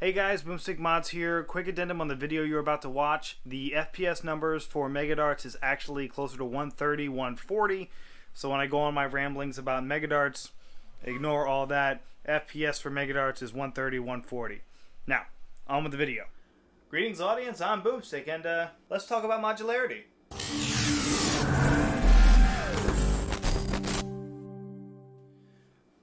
Hey guys, Boomstick Mods here. Quick addendum on the video you're about to watch. The FPS numbers for Megadarts is actually closer to 130, 140. So when I go on my ramblings about Megadarts, ignore all that. FPS for Megadarts is 130, 140. Now, on with the video. Greetings audience, I'm Boomstick and let's talk about modularity.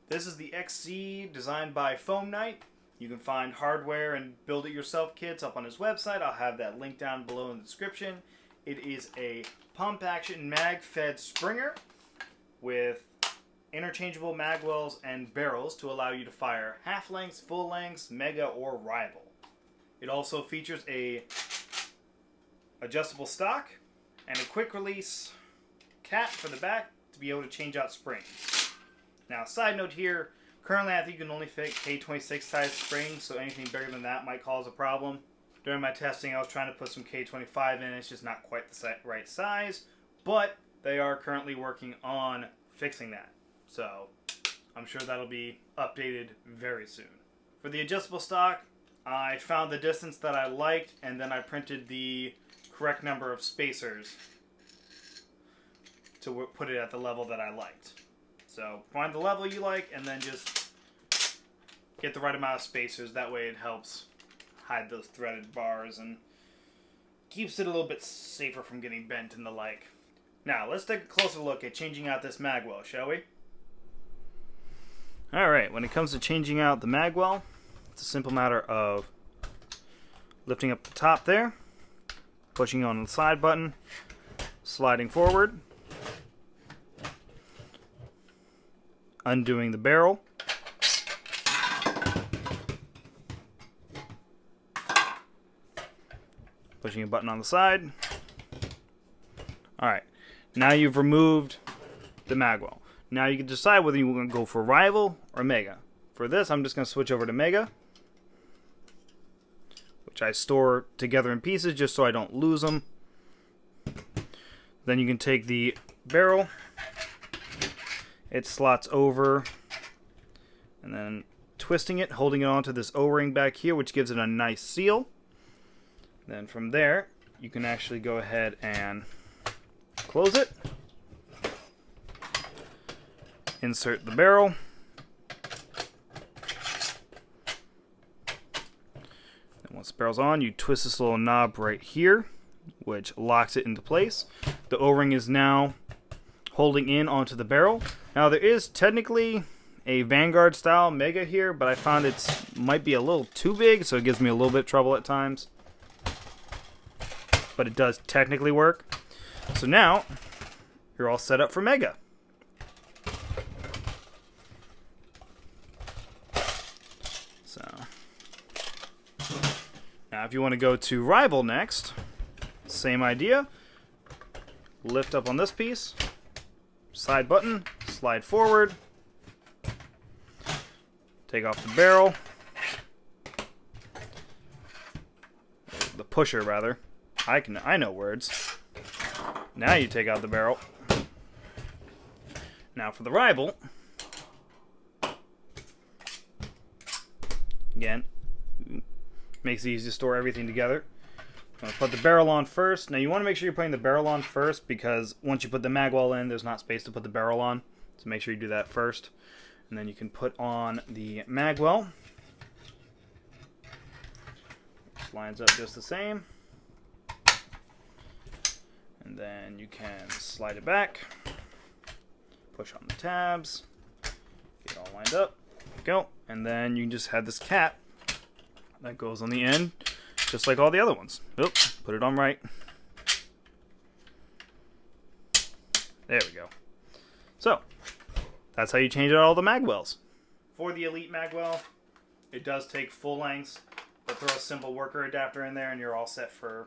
This is the XC designed by Foam Knight. You can find hardware and build-it-yourself kits up on his website. I'll have that link down below in the description. It is a pump-action mag-fed springer with interchangeable magwells and barrels to allow you to fire half-lengths, full-lengths, mega, or rival. It also features a adjustable stock and a quick-release cap for the back to be able to change out springs. Now, side note here, currently I think you can only fit K26 size springs, so anything bigger than that might cause a problem. During my testing I was trying to put some K25 in, it's just not quite the right size, but they are currently working on fixing that. So I'm sure that'll be updated very soon. For the adjustable stock, I found the distance that I liked and then I printed the correct number of spacers to put it at the level that I liked. So find the level you like and then just get the right amount of spacers. That way it helps hide those threaded bars and keeps it a little bit safer from getting bent and the like. Now let's take a closer look at changing out this magwell, shall we? Alright, when it comes to changing out the magwell, it's a simple matter of lifting up the top there, pushing on the side button, sliding forward, undoing the barrel, pushing a button on the side. Alright, now you've removed the magwell. Now you can decide whether you want to go for rival or mega. For this, I'm just going to switch over to mega, which I store together in pieces just so I don't lose them. Then you can take the barrel, it slots over, and then twisting it, holding it onto this O-ring back here, which gives it a nice seal. Then from there, you can actually go ahead and close it, insert the barrel, and once the barrel's on, you twist this little knob right here, which locks it into place. The O-ring is now holding in onto the barrel. Now there is technically a Vanguard style mega here, but I found it might be a little too big, so it gives me a little bit of trouble at times. But it does technically work. So now you're all set up for mega. So now if you want to go to rival next, same idea. Lift up on this piece, side button, slide forward, take off the barrel, the pusher rather. I know words. Now you take out the barrel. Now for the rival, again, makes it easy to store everything together. I'm going to put the barrel on first. Now you want to make sure you're putting the barrel on first because once you put the magwell in, there's not space to put the barrel on. So make sure you do that first. And then you can put on the magwell. Which lines up just the same. And then you can slide it back. Push on the tabs. Get it all lined up. There we go. And then you just have this cap that goes on the end. Just like all the other ones. Oops, put it on right. There we go. So, that's how you change out all the magwells. For the Elite magwell, it does take full lengths, but throw a simple worker adapter in there and you're all set for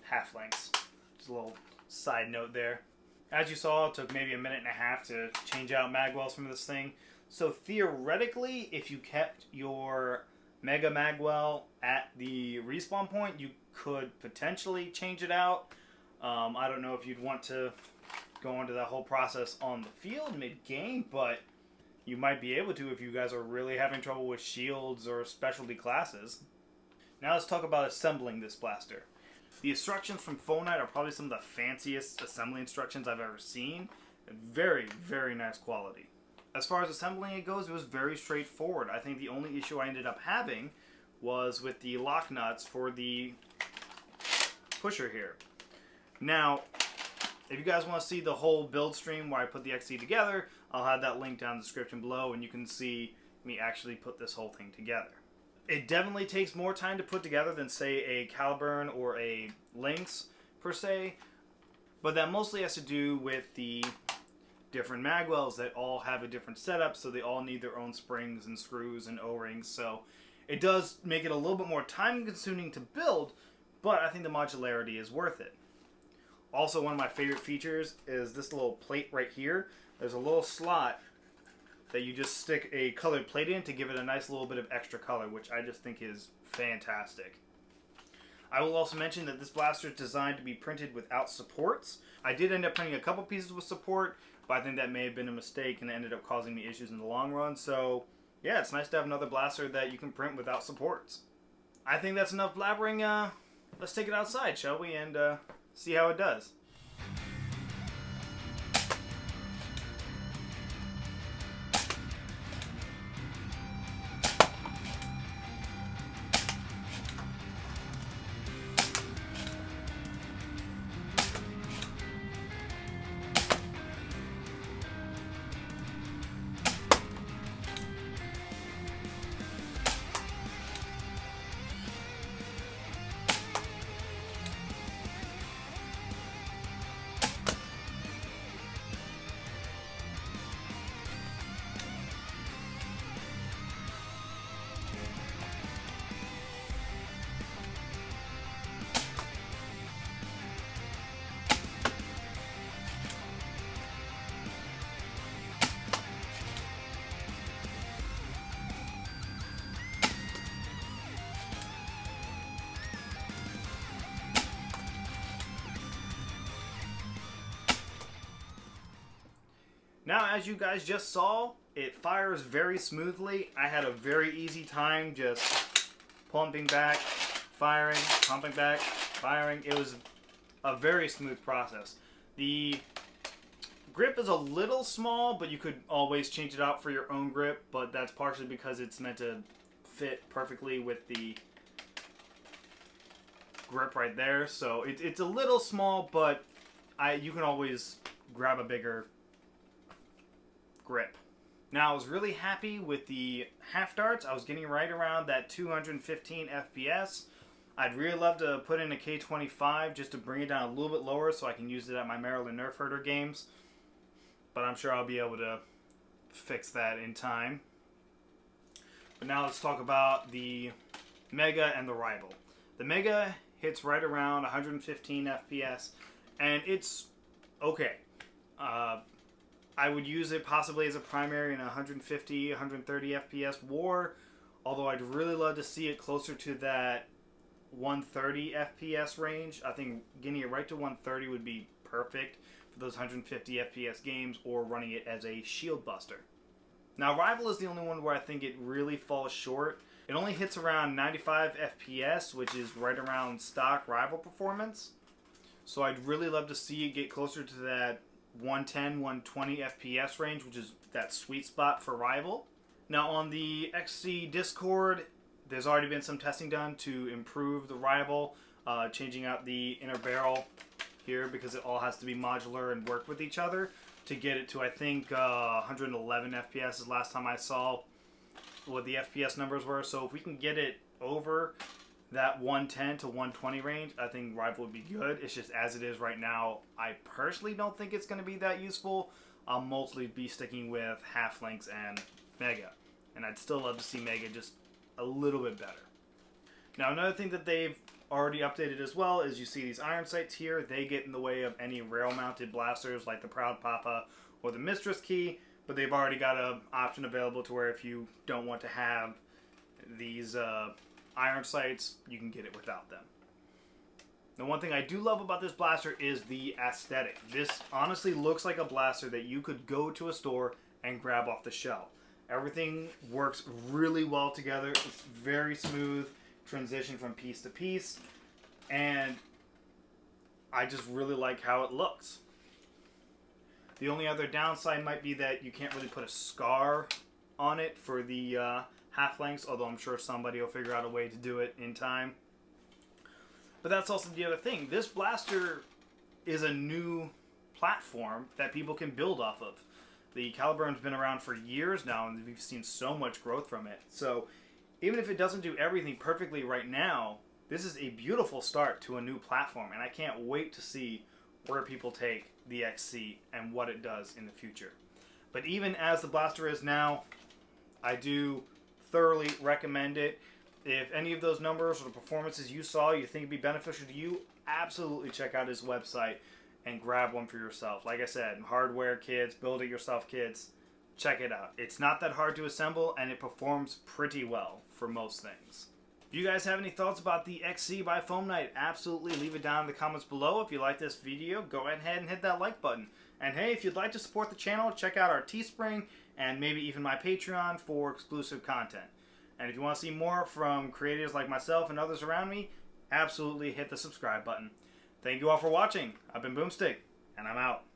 half lengths. Just a little side note there. As you saw, it took maybe a minute and a half to change out magwells from this thing. So theoretically, if you kept your Mega Magwell at the respawn point, you could potentially change it out. I don't know if you'd want to go into that whole process on the field mid-game, but You might be able to if you guys are really having trouble with shields or specialty classes. Now let's talk about assembling this blaster. The instructions from Phone Knight are probably some of the fanciest assembly instructions I've ever seen. Very, very nice quality. As far as assembling it goes, it was very straightforward. I think the only issue I ended up having was with the lock nuts for the pusher here. Now, if you guys want to see the whole build stream where I put the XC together, I'll have that link down in the description below, and you can see me actually put this whole thing together. It definitely takes more time to put together than, say, a Caliburn or a Lynx, per se, but that mostly has to do with the different magwells that all have a different setup, so they all need their own springs and screws and O-rings, so it does make it a little bit more time-consuming to build, but I think the modularity is worth it. Also, one of my favorite features is this little plate right here. There's a little slot that you just stick a colored plate in to give it a nice little bit of extra color, which I just think is fantastic. I will also mention that this blaster is designed to be printed without supports. I did end up printing a couple pieces with support, but I think that may have been a mistake and it ended up causing me issues in the long run. So yeah, it's nice to have another blaster that you can print without supports. I think that's enough blabbering. Let's take it outside, shall we, and see how it does. Now, as you guys just saw, it fires very smoothly. I had a very easy time just pumping back, firing, pumping back, firing. It was a very smooth process. The grip is a little small, but you could always change it out for your own grip, but that's partially because it's meant to fit perfectly with the grip right there. So it's a little small, but you can always grab a bigger grip. Now, I was really happy with the half darts. I was getting right around that 215 FPS. I'd really love to put in a K25 just to bring it down a little bit lower so I can use it at my Maryland Nerf herder games. But I'm sure I'll be able to fix that in time. But now let's talk about the Mega and the Rival. The Mega hits right around 115 FPS, and it's okay. I would use it possibly as a primary in a 150, 130 FPS war, although I'd really love to see it closer to that 130 FPS range. I think getting it right to 130 would be perfect for those 150 FPS games, or running it as a shield buster. Now, Rival is the only one where I think it really falls short. It only hits around 95 FPS, which is right around stock Rival performance. So I'd really love to see it get closer to that 110, 120 FPS range, which is that sweet spot for Rival. Now, on the XC Discord, there's already been some testing done to improve the Rival, changing out the inner barrel here because it all has to be modular and work with each other to get it to, I think, 111 FPS is last time I saw what the FPS numbers were. So if we can get it over that 110 to 120 range, I think Rival would be good. It's just as it is right now, I personally don't think it's going to be that useful. I'll mostly be sticking with half lengths and Mega. And I'd still love to see Mega just a little bit better. Now, another thing that they've already updated as well is you see these iron sights here. They get in the way of any rail-mounted blasters like the Proud Papa or the Mistress Key, but they've already got an option available to where if you don't want to have these iron sights, you can get it without them. The one thing I do love about this blaster is the aesthetic. This honestly looks like a blaster that you could go to a store and grab off the shelf. Everything works really well together. It's very smooth transition from piece to piece, and I just really like how it looks. The only other downside might be that you can't really put a scar on it for the half lengths, although I'm sure somebody will figure out a way to do it in time. But that's also the other thing. This blaster is a new platform that people can build off of. The Caliburne's been around for years now, and we've seen so much growth from it. So even if it doesn't do everything perfectly right now, this is a beautiful start to a new platform, and I can't wait to see where people take the XC and what it does in the future. But even as the blaster is now, I do thoroughly recommend it. If any of those numbers or the performances you saw you think would be beneficial to you, absolutely check out his website and grab one for yourself. Like I said, hardware kits, build it yourself kits, check it out. It's not that hard to assemble, and it performs pretty well for most things. If you guys have any thoughts about the XC by Foam Night, absolutely leave it down in the comments below. If you like this video, go ahead and hit that like button. And hey, if you'd like to support the channel, check out our Teespring and maybe even my Patreon for exclusive content. And if you want to see more from creators like myself and others around me, absolutely hit the subscribe button. Thank you all for watching. I've been Boomstick, and I'm out.